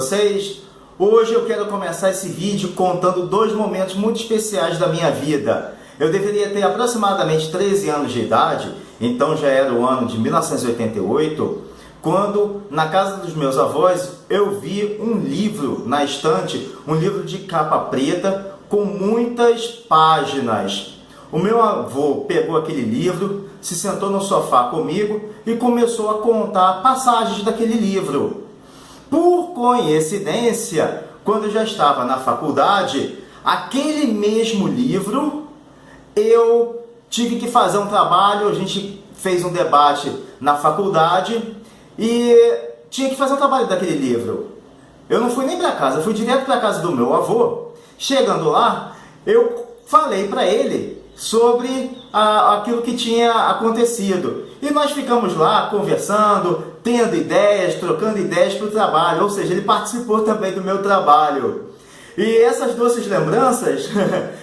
vocês? Hoje eu quero começar esse vídeo contando dois momentos muito especiais da minha vida. Eu deveria ter aproximadamente 13 anos de idade, então já era o ano de 1988, quando na casa dos meus avós eu vi um livro na estante, um livro de capa preta com muitas páginas. O meu avô pegou aquele livro, se sentou no sofá comigo e começou a contar passagens daquele livro. Por coincidência, quando eu já estava na faculdade, aquele mesmo livro, eu tive que fazer um trabalho, a gente fez um debate na faculdade e tinha que fazer um trabalho daquele livro. Eu não fui nem para casa, fui direto para a casa do meu avô. Chegando lá, eu falei para ele sobre aquilo que tinha acontecido. E nós ficamos lá conversando, tendo ideias, trocando ideias para o trabalho. Ou seja, ele participou também do meu trabalho. E essas doces lembranças,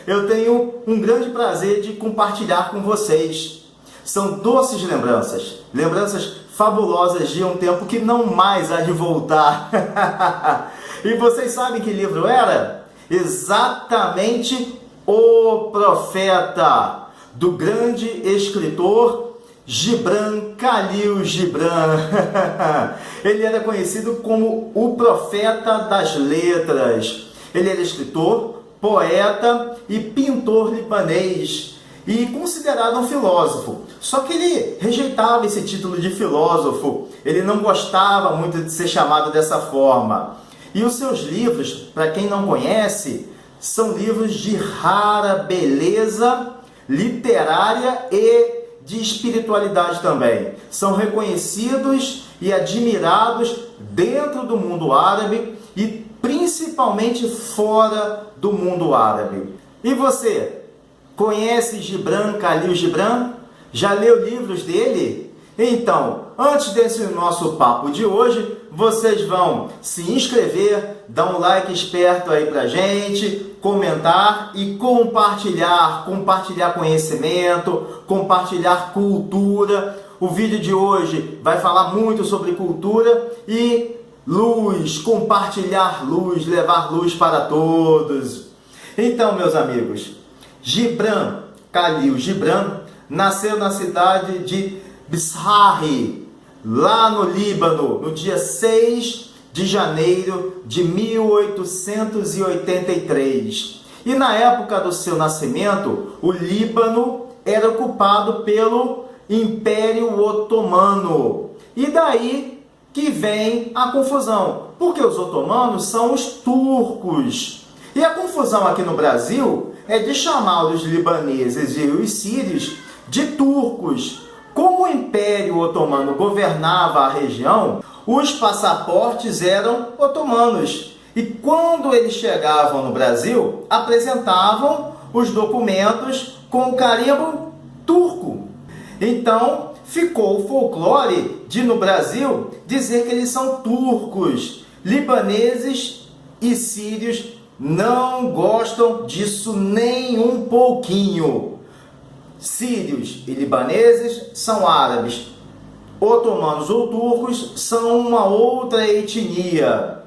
eu tenho um grande prazer de compartilhar com vocês. São doces lembranças, lembranças fabulosas de um tempo que não mais há de voltar. E vocês sabem que livro era? Exatamente O Profeta, do grande escritor Gibran Khalil Gibran. Ele era conhecido como o Profeta das Letras. Ele era escritor, poeta e pintor libanês e considerado um filósofo. Só que ele rejeitava esse título de filósofo. Ele não gostava muito de ser chamado dessa forma. E os seus livros, para quem não conhece, são livros de rara beleza literária e de espiritualidade também. São reconhecidos e admirados dentro do mundo árabe e principalmente fora do mundo árabe. E você, conhece Gibran Khalil Gibran? Já leu livros dele? Então, antes desse nosso papo de hoje, vocês vão se inscrever, dar um like esperto aí pra gente, comentar e compartilhar conhecimento, compartilhar cultura. O vídeo de hoje vai falar muito sobre cultura e luz, compartilhar luz, levar luz para todos. Então, meus amigos, Gibran Khalil Gibran nasceu na cidade de Bizrahhi, lá no Líbano, no dia 6 de janeiro de 1883. E na época do seu nascimento, o Líbano era ocupado pelo Império Otomano. E daí que vem a confusão, porque os otomanos são os turcos. E a confusão aqui no Brasil é de chamar os libaneses e os sírios de turcos. Como o Império Otomano governava a região, os passaportes eram otomanos. E quando eles chegavam no Brasil, apresentavam os documentos com o carimbo turco. Então, ficou o folclore de, no Brasil, dizer que eles são turcos. Libaneses e sírios não gostam disso nem um pouquinho. Sírios e libaneses são árabes. Otomanos ou turcos são uma outra etnia.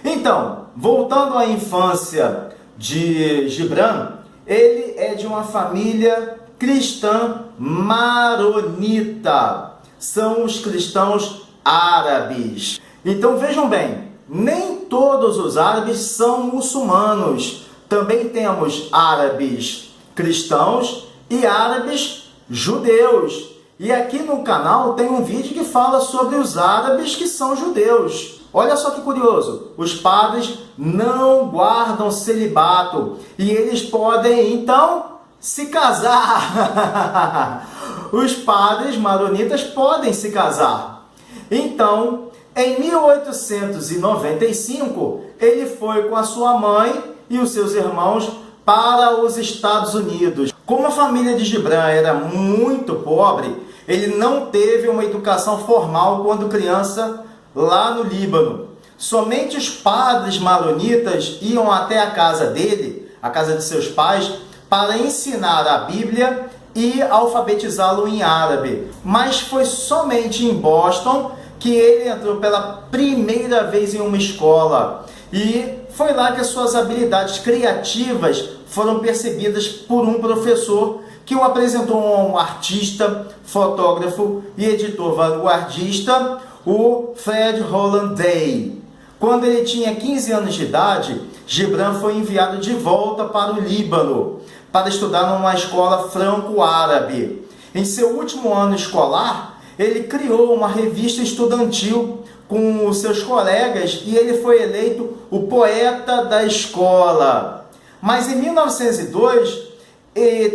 Então, voltando à infância de Gibran, ele é de uma família cristã maronita. São os cristãos árabes. Então vejam bem, nem todos os árabes são muçulmanos. Também temos árabes cristãos e árabes judeus. E aqui no canal tem um vídeo que fala sobre os árabes que são judeus. Olha só que curioso, os padres não guardam celibato e eles podem então se casar. Os padres maronitas podem se casar. Então, em 1895, ele foi com a sua mãe e os seus irmãos para os Estados Unidos. Como a família de Gibran era muito pobre, ele não teve uma educação formal quando criança lá no Líbano. Somente os padres maronitas iam até a casa dele, a casa de seus pais, para ensinar a Bíblia e alfabetizá-lo em árabe. Mas foi somente em Boston que ele entrou pela primeira vez em uma escola e foi lá que as suas habilidades criativas foram percebidas por um professor que o apresentou a um artista, fotógrafo e editor vanguardista, o Fred Hollanday. Quando ele tinha 15 anos de idade, Gibran foi enviado de volta para o Líbano para estudar numa escola franco-árabe. Em seu último ano escolar, ele criou uma revista estudantil com os seus colegas e ele foi eleito o poeta da escola. Mas em 1902,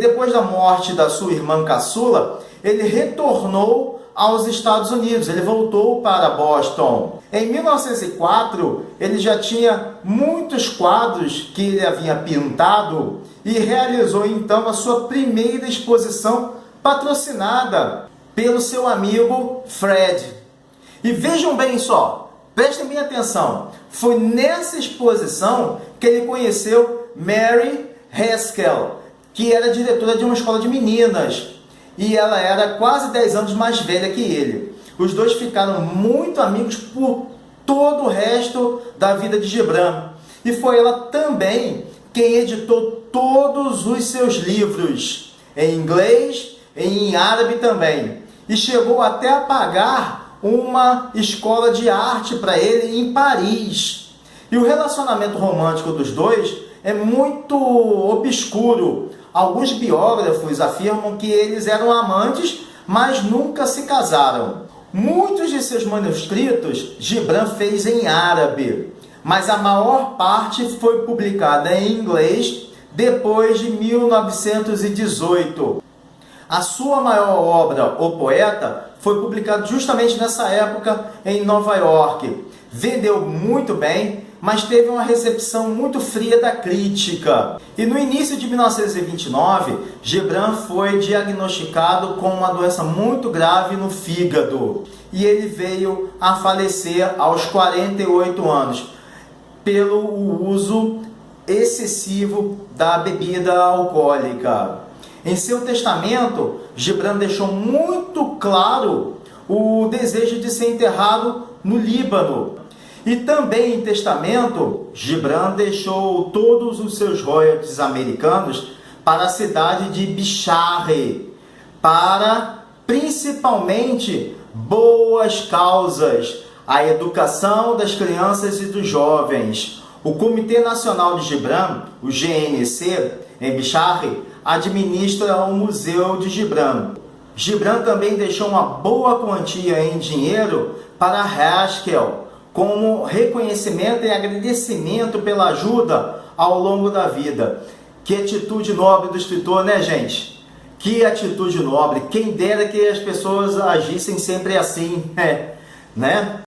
depois da morte da sua irmã caçula, ele retornou aos Estados Unidos, ele voltou para Boston. Em 1904, ele já tinha muitos quadros que ele havia pintado e realizou então a sua primeira exposição patrocinada pelo seu amigo Fred. E vejam bem só, prestem bem atenção, foi nessa exposição que ele conheceu Mary Haskell, que era diretora de uma escola de meninas, e ela era quase 10 anos mais velha que ele. Os dois ficaram muito amigos por todo o resto da vida de Gibran. E foi ela também quem editou todos os seus livros, em inglês e em árabe também. E chegou até a pagar uma escola de arte para ele em Paris. E o relacionamento romântico dos dois é muito obscuro. Alguns biógrafos afirmam que eles eram amantes, mas nunca se casaram. Muitos de seus manuscritos Gibran fez em árabe, mas a maior parte foi publicada em inglês depois de 1918. A sua maior obra, O Poeta, foi publicada justamente nessa época em Nova York. Vendeu muito bem, mas teve uma recepção muito fria da crítica. E no início de 1929, Gibran foi diagnosticado com uma doença muito grave no fígado. E ele veio a falecer aos 48 anos, pelo uso excessivo da bebida alcoólica. Em seu testamento, Gibran deixou muito claro o desejo de ser enterrado no Líbano. E também em testamento, Gibran deixou todos os seus royalties americanos para a cidade de Bicharre, para principalmente boas causas, a educação das crianças e dos jovens. O Comitê Nacional de Gibran, o GNC, em Bicharre, administra o Museu de Gibran. Gibran também deixou uma boa quantia em dinheiro para Haskell, como reconhecimento e agradecimento pela ajuda ao longo da vida. Que atitude nobre do escritor, né, gente? Que atitude nobre. Quem dera que as pessoas agissem sempre assim, né?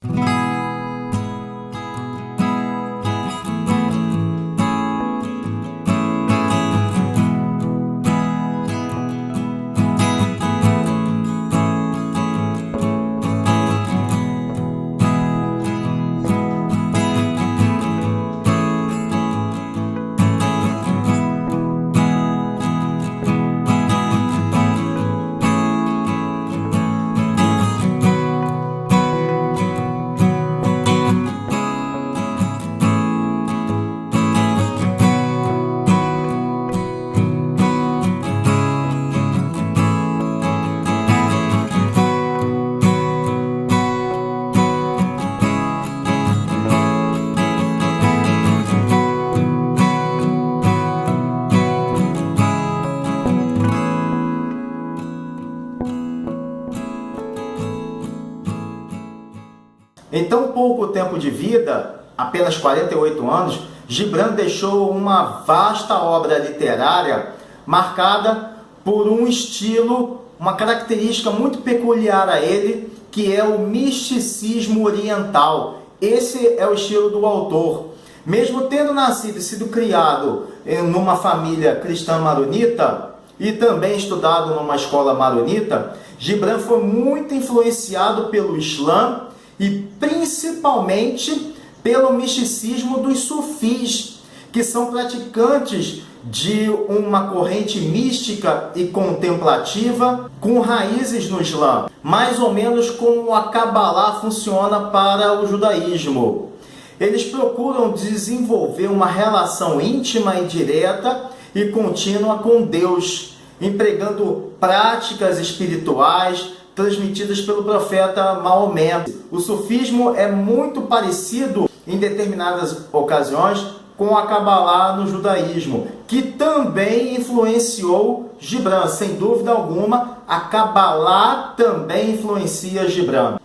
Em tão pouco tempo de vida, apenas 48 anos, Gibran deixou uma vasta obra literária marcada por um estilo, uma característica muito peculiar a ele, que é o misticismo oriental. Esse é o estilo do autor. Mesmo tendo nascido e sido criado numa família cristã maronita e também estudado numa escola maronita, Gibran foi muito influenciado pelo Islã e principalmente pelo misticismo dos sufis, que são praticantes de uma corrente mística e contemplativa com raízes no Islã, mais ou menos como a Kabbalah funciona para o judaísmo. Eles procuram desenvolver uma relação íntima e direta e contínua com Deus, empregando práticas espirituais transmitidas pelo profeta Maomé. O sufismo é muito parecido em determinadas ocasiões com a Kabbalah no judaísmo, que também influenciou Gibran. Sem dúvida alguma, a Kabbalah também influencia Gibran.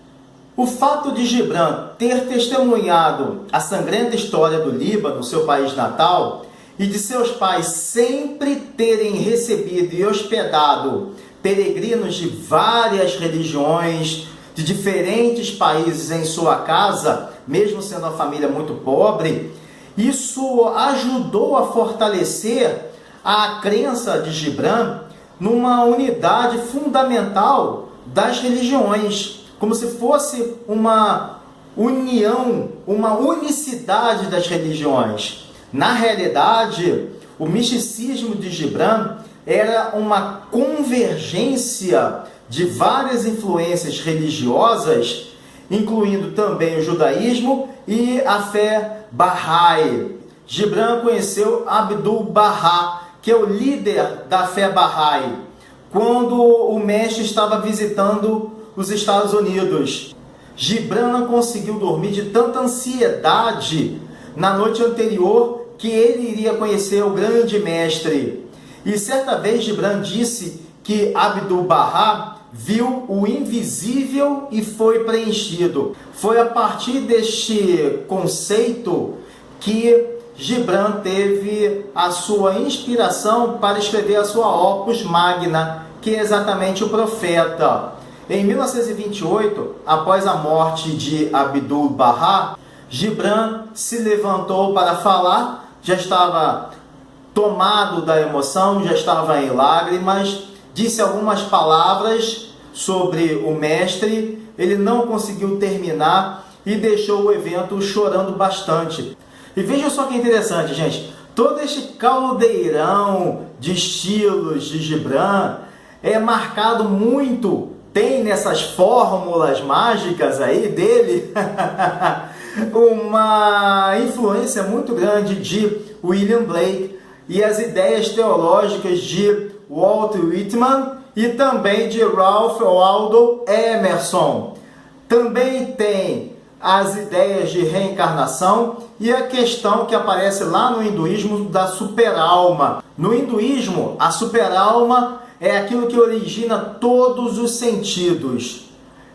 O fato de Gibran ter testemunhado a sangrenta história do Líbano, seu país natal, e de seus pais sempre terem recebido e hospedado peregrinos de várias religiões, de diferentes países em sua casa, mesmo sendo uma família muito pobre, isso ajudou a fortalecer a crença de Gibran numa unidade fundamental das religiões, como se fosse uma união, uma unicidade das religiões. Na realidade, o misticismo de Gibran era uma convergência de várias influências religiosas, incluindo também o judaísmo e a fé Bahá'í. Gibran conheceu Abdu'l-Bahá, que é o líder da fé Bahá'í, quando o mestre estava visitando os Estados Unidos. Gibran não conseguiu dormir de tanta ansiedade na noite anterior que ele iria conhecer o grande mestre. E certa vez Gibran disse que Abdu'l-Bahá viu o invisível e foi preenchido. Foi a partir deste conceito que Gibran teve a sua inspiração para escrever a sua Opus Magna, que é exatamente o Profeta. Em 1928, após a morte de Abdu'l-Bahá, Gibran se levantou para falar, já estava tomado da emoção, já estava em lágrimas, disse algumas palavras sobre o mestre, ele não conseguiu terminar e deixou o evento chorando bastante. E veja só que interessante, gente, todo este caldeirão de estilos de Gibran é marcado muito, tem nessas fórmulas mágicas aí dele, uma influência muito grande de William Blake e as ideias teológicas de Walt Whitman e também de Ralph Waldo Emerson. Também tem as ideias de reencarnação e a questão que aparece lá no hinduísmo da superalma. No hinduísmo, a superalma é aquilo que origina todos os sentidos.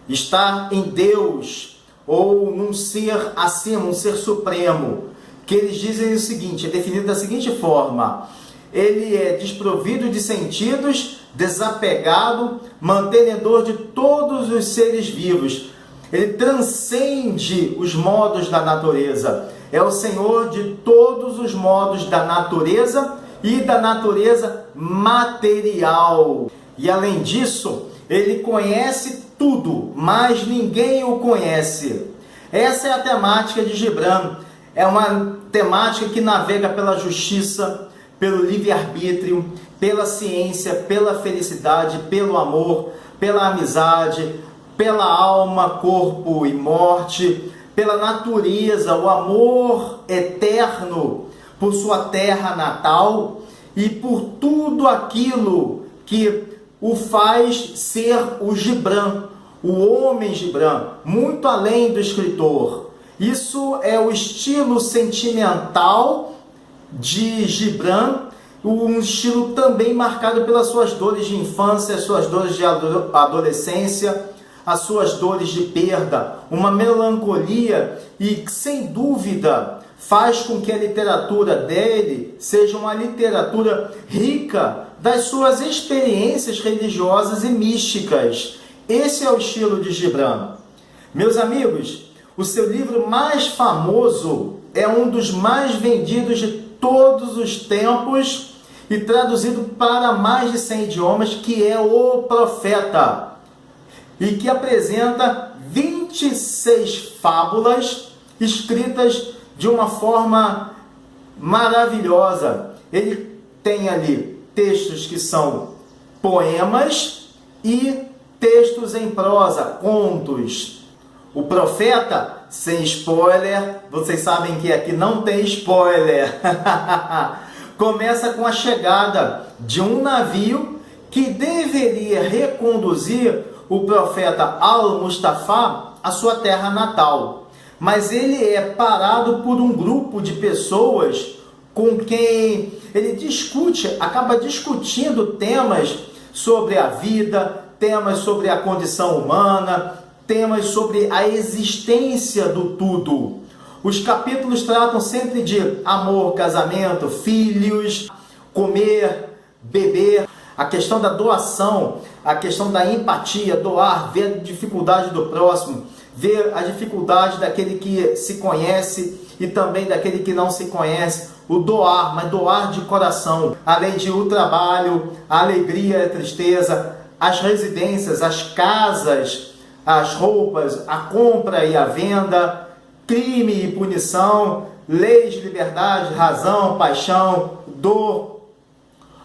Estar em Deus ou num ser acima, um ser supremo. Que eles dizem o seguinte, é definido da seguinte forma: ele é desprovido de sentidos, desapegado, mantenedor de todos os seres vivos. Ele transcende os modos da natureza. É o Senhor de todos os modos da natureza e da natureza material. E além disso, ele conhece tudo, mas ninguém o conhece. Essa é a temática de Gibran. É uma temática que navega pela justiça, pelo livre-arbítrio, pela ciência, pela felicidade, pelo amor, pela amizade, pela alma, corpo e morte, pela natureza, o amor eterno por sua terra natal e por tudo aquilo que o faz ser o Gibran, o homem Gibran, muito além do escritor. Isso é o estilo sentimental de Gibran, um estilo também marcado pelas suas dores de infância, as suas dores de adolescência, as suas dores de perda, uma melancolia e, sem dúvida, faz com que a literatura dele seja uma literatura rica das suas experiências religiosas e místicas. Esse é o estilo de Gibran. Meus amigos, o seu livro mais famoso é um dos mais vendidos de todos os tempos e traduzido para mais de 100 idiomas, que é O Profeta, e que apresenta 26 fábulas escritas de uma forma maravilhosa. Ele tem ali textos que são poemas e textos em prosa, contos. O Profeta, sem spoiler, vocês sabem que aqui não tem spoiler, começa com a chegada de um navio que deveria reconduzir o profeta Al-Mustafa à sua terra natal. Mas ele é parado por um grupo de pessoas com quem ele acaba discutindo temas sobre a vida, temas sobre a condição humana, temas sobre a existência do tudo. Os capítulos tratam sempre de amor, casamento, filhos, comer, beber, a questão da doação, a questão da empatia, doar, ver a dificuldade do próximo, ver a dificuldade daquele que se conhece e também daquele que não se conhece. O doar, mas doar de coração, além de o trabalho, a alegria, a tristeza, as residências, as casas, as roupas, a compra e a venda, crime e punição, leis, liberdade, razão, paixão, dor,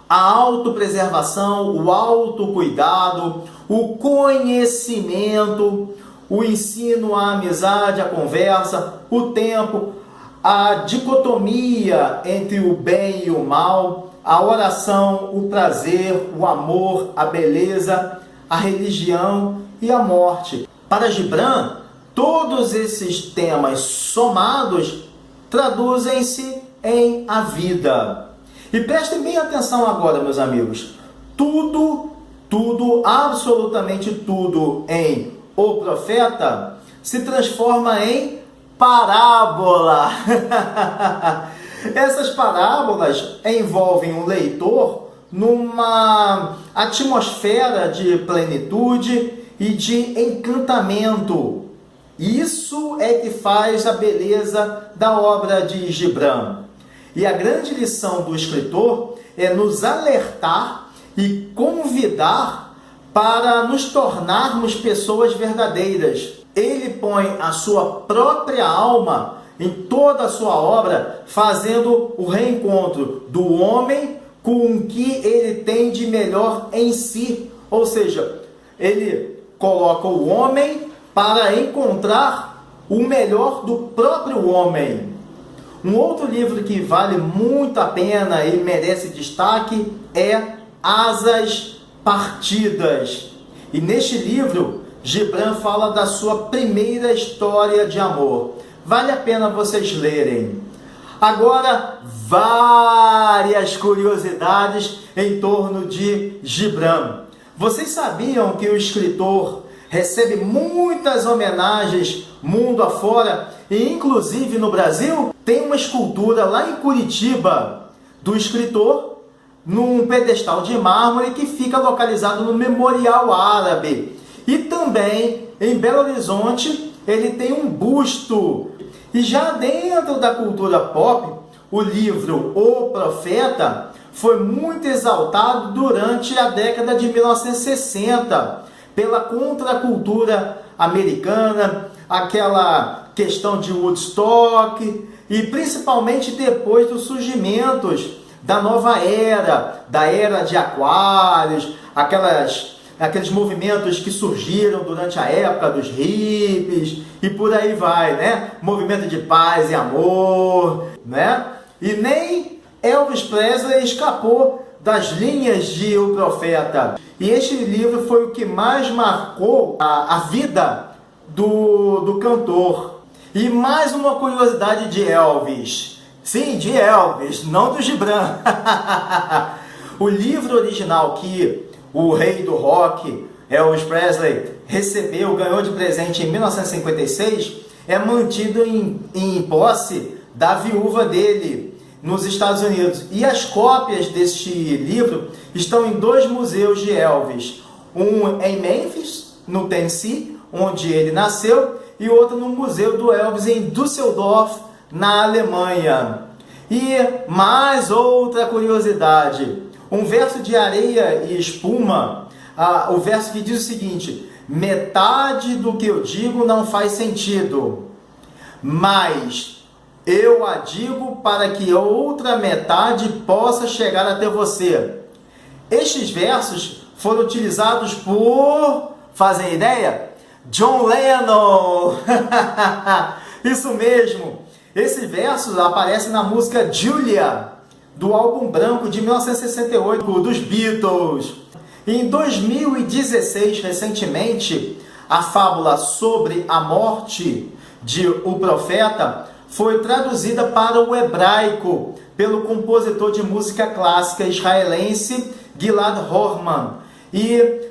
a autopreservação, o autocuidado, o conhecimento, o ensino, a amizade, a conversa, o tempo, a dicotomia entre o bem e o mal, a oração, o prazer, o amor, a beleza, a religião e a morte. Para Gibran, todos esses temas somados traduzem-se em a vida. E prestem bem atenção agora, meus amigos. Tudo, absolutamente tudo em O Profeta se transforma em parábola. Essas parábolas envolvem o leitor numa atmosfera de plenitude e de encantamento. Isso é que faz a beleza da obra de Gibran. E a grande lição do escritor é nos alertar e convidar para nos tornarmos pessoas verdadeiras. Ele põe a sua própria alma em toda a sua obra, fazendo o reencontro do homem com o que ele tem de melhor em si. Ou seja, ele coloca o homem para encontrar o melhor do próprio homem. Um outro livro que vale muito a pena e merece destaque é Asas Partidas. E neste livro, Gibran fala da sua primeira história de amor. Vale a pena vocês lerem. Agora, várias curiosidades em torno de Gibran. Vocês sabiam que o escritor recebe muitas homenagens mundo afora e inclusive no Brasil? Tem uma escultura lá em Curitiba do escritor num pedestal de mármore que fica localizado no Memorial Árabe. E também em Belo Horizonte ele tem um busto. E já dentro da cultura pop, o livro O Profeta foi muito exaltado durante a década de 1960 pela contracultura americana, aquela questão de Woodstock e principalmente depois dos surgimentos da nova era, da era de Aquários, aqueles movimentos que surgiram durante a época dos hippies e por aí vai, né? Movimento de paz e amor, né? E nem Elvis Presley escapou das linhas de O Profeta. E este livro foi o que mais marcou a vida do cantor. E mais uma curiosidade de Elvis. Sim, de Elvis, não do Gibran. O livro original que o rei do rock, Elvis Presley, ganhou de presente em 1956, é mantido em posse da viúva dele, nos Estados Unidos. E as cópias deste livro estão em 2 museus de Elvis. Um em Memphis, no Tennessee, onde ele nasceu, e outro no Museu do Elvis em Düsseldorf, na Alemanha. E mais outra curiosidade. Um verso de Areia e Espuma, o verso que diz o seguinte: metade do que eu digo não faz sentido, mas eu a digo para que a outra metade possa chegar até você. Estes versos foram utilizados por... Fazem ideia? John Lennon! Isso mesmo! Esses versos aparecem na música Julia, do álbum branco de 1968 dos Beatles. Em 2016, recentemente, a fábula sobre a morte de O Profeta foi traduzida para o hebraico pelo compositor de música clássica israelense Gilad Horman e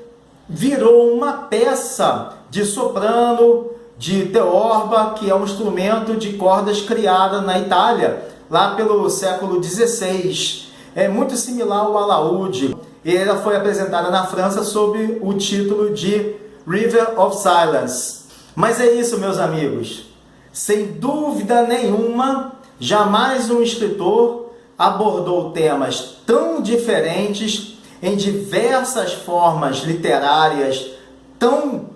virou uma peça de soprano de teorba, que é um instrumento de cordas criada na Itália, lá pelo século XVI. É muito similar ao alaúde. E ela foi apresentada na França sob o título de River of Silence. Mas é isso, meus amigos. Sem dúvida nenhuma, jamais um escritor abordou temas tão diferentes em diversas formas literárias tão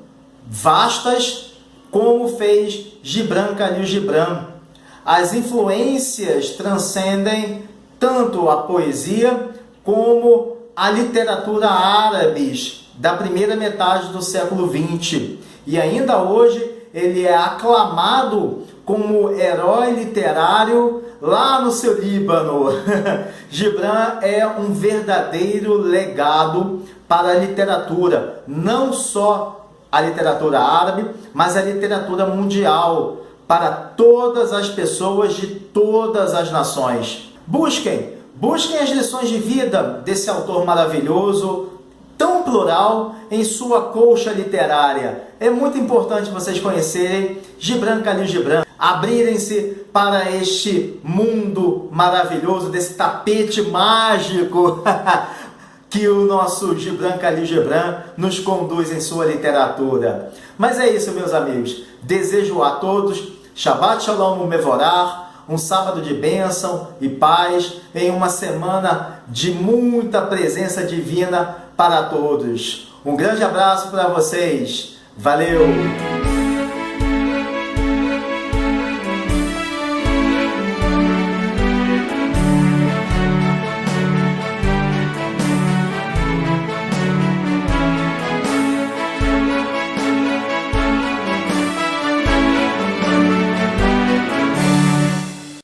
vastas como fez Gibran Khalil Gibran. As influências transcendem tanto a poesia como a literatura árabes da primeira metade do século XX. E ainda hoje ele é aclamado como herói literário lá no seu Líbano. Gibran é um verdadeiro legado para a literatura, não só a literatura árabe, mas a literatura mundial, para todas as pessoas de todas as nações. Busquem as lições de vida desse autor maravilhoso, tão plural, em sua colcha literária. É muito importante vocês conhecerem Gibran Khalil Gibran, abrirem-se para este mundo maravilhoso, desse tapete mágico que o nosso Gibran Khalil Gibran nos conduz em sua literatura. Mas é isso, meus amigos. Desejo a todos Shabbat Shalom Mevorach, um sábado de bênção e paz, em uma semana de muita presença divina para todos. Um grande abraço para vocês. Valeu!